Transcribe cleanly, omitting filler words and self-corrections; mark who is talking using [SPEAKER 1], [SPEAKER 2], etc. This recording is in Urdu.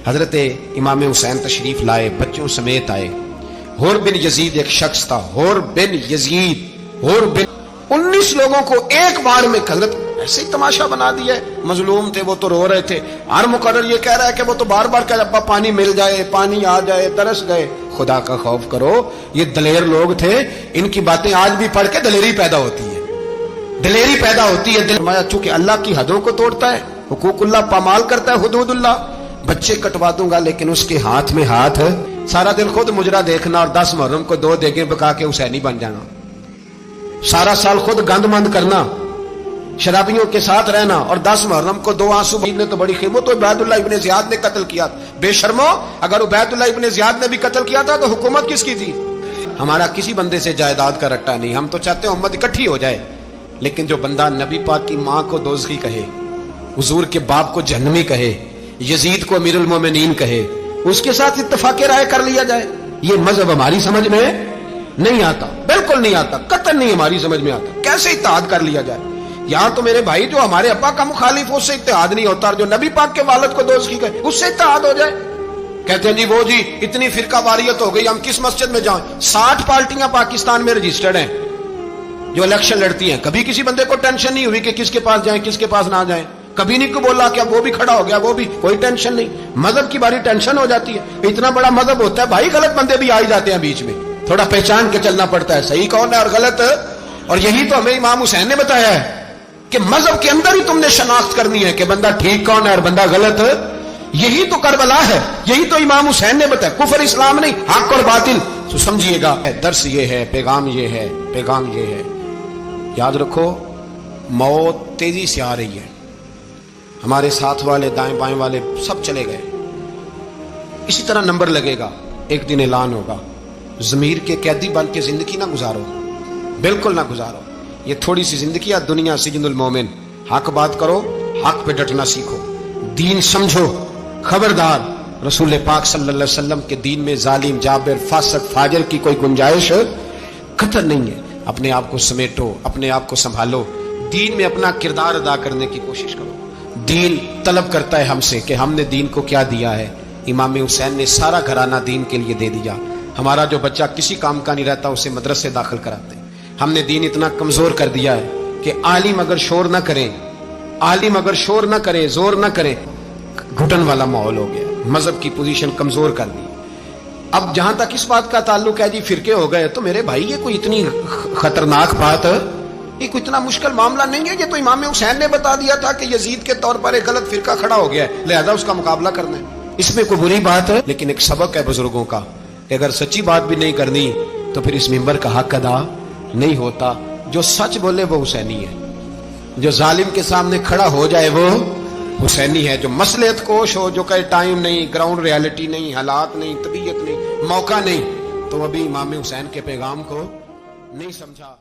[SPEAKER 1] حضرت امام حسین تشریف لائے، بچوں سمیت آئے۔ حور بن یزید ایک شخص تھا، حور بن یزید، حور بن 19 لوگوں کو ایک بار میں حضرت ایسے ہی تماشا بنا دیا ہے۔ مظلوم تھے وہ تو رو رہے تھے، ہر مقرر یہ کہہ رہا ہے کہ وہ تو بار بار کہ ابا پانی مل جائے، پانی آ جائے، ترس گئے۔ خدا کا خوف کرو، یہ دلیر لوگ تھے، ان کی باتیں آج بھی پڑھ کے دلیری پیدا ہوتی ہے، دلیری پیدا ہوتی ہے۔ فرمایا چونکہ اللہ کی حدوں کو توڑتا ہے، حقوق اللہ پامال کرتا ہے، حدود اللہ، بچے کٹوا دوں گا لیکن اس کے ہاتھ میں ہاتھ، سارا دن خود مجرا دیکھنا اور 10 محرم کو 2 دیگیں پکا کے حسینی بن جانا، سارا سال خود گند مند کرنا، شرابیوں کے ساتھ رہنا اور 10 محرم کو 2 آنسو نے تو بڑی خیمت تو عبید اللہ ابن زیاد نے قتل کیا۔ بے شرمو، اگر عبید اللہ ابن زیاد نے بھی قتل کیا تھا تو حکومت کس کی تھی؟ ہمارا کسی بندے سے جائیداد کا رٹا نہیں، ہم تو چاہتے ہیں امت اکٹھی ہو جائے، لیکن جو بندہ نبی پاک کی ماں کو دوزخی کہے، حضور کے باپ کو جہنمی کہے، یزید کو امیر المومنین کہے، اس کے ساتھ اتفاق رائے کر لیا جائے، یہ مذہب ہماری سمجھ میں نہیں آتا، بالکل نہیں آتا، قطعاً نہیں ہماری سمجھ میں آتا۔ کیسے اتحاد کر لیا جائے؟ یہاں تو میرے بھائی جو ہمارے ابا کا مخالف اس سے اتحاد نہیں ہوتا، اور جو نبی پاک کے والد کو دوزخی کہے اس سے اتحاد ہو جائے۔ کہتے ہیں جی وہ جی اتنی فرقہ واریت ہو گئی، ہم کس مسجد میں جائیں؟ 60 پارٹیاں پاکستان میں رجسٹرڈ ہیں جو الیکشن لڑتی ہیں، کبھی کسی بندے کو ٹینشن نہیں ہوئی کہ کس کے پاس جائیں کس کے پاس نہ جائیں، کبھی نہیں کو بولا کہ اب وہ بھی کھڑا ہو گیا، وہ بھی، کوئی ٹینشن نہیں۔ مذہب کی باری ٹینشن ہو جاتی ہے، اتنا بڑا مذہب ہوتا ہے بھائی، غلط بندے بھی آ ہی جاتے ہیں بیچ میں، تھوڑا پہچان کے چلنا پڑتا ہے صحیح کون ہے اور غلط۔ اور یہی تو ہمیں امام حسین نے بتایا ہے کہ مذہب کے اندر ہی تم نے شناخت کرنی ہے کہ بندہ ٹھیک کون ہے اور بندہ غلط۔ یہی تو کربلا ہے، یہی تو امام حسین نے بتایا، کفر اسلام نہیں، حق اور باطل۔ تو سمجھیے گا، درس یہ ہے، پیغام یہ ہے، پیغام یہ ہے، یاد رکھو موت تیزی سے آ رہی ہے، ہمارے ساتھ والے دائیں بائیں والے سب چلے گئے، اسی طرح نمبر لگے گا، ایک دن اعلان ہوگا۔ ضمیر کے قیدی بن کے زندگی نہ گزارو، بالکل نہ گزارو، یہ تھوڑی سی زندگی ہے دنیا سجن المومن۔ حق بات کرو، حق پہ ڈٹنا سیکھو، دین سمجھو، خبردار رسول پاک صلی اللہ علیہ وسلم کے دین میں ظالم، جابر، فاسق، فاجر کی کوئی گنجائش قطع نہیں ہے۔ اپنے آپ کو سمیٹو، اپنے آپ کو سنبھالو، دین میں اپنا کردار ادا کرنے کی کوشش کرو۔ دین طلب کرتا ہے ہم سے کہ ہم نے دین کو کیا دیا ہے۔ امام حسین نے سارا گھرانہ دین کے لیے دے دیا۔ ہمارا جو بچہ کسی کام کا نہیں رہتا اسے مدرسے داخل کراتے ہیں۔ ہم نے دین اتنا کمزور کر دیا ہے کہ عالم اگر شور نہ کریں، عالم اگر شور نہ کرے، زور نہ کرے، گھٹن والا ماحول ہو گیا، مذہب کی پوزیشن کمزور کر دی۔ اب جہاں تک اس بات کا تعلق ہے جی فرقے ہو گئے، تو میرے بھائی یہ کوئی اتنی خطرناک بات ہے، یہ کوئی اتنا مشکل معاملہ نہیں ہے، یہ تو امام حسین نے بتا دیا تھا کہ یزید کے طور پر ایک غلط فرقہ کھڑا ہو گیا ہے، لہذا اس کا مقابلہ کرنا ہے۔ اس میں کوئی بری بات ہے، لیکن ایک سبق ہے بزرگوں کا کہ اگر سچی بات بھی نہیں کرنی تو پھر اس منبر کا حق ادا نہیں ہوتا۔ جو سچ بولے وہ حسینی ہے، جو ظالم کے سامنے کھڑا ہو جائے وہ حسینی ہے، جو مصلحت کوش ہو، جو کہے ٹائم نہیں، گراؤنڈ ریالٹی نہیں، حالات نہیں، طبیعت نہیں، موقع نہیں، تو ابھی امام حسین کے پیغام کو نہیں سمجھا۔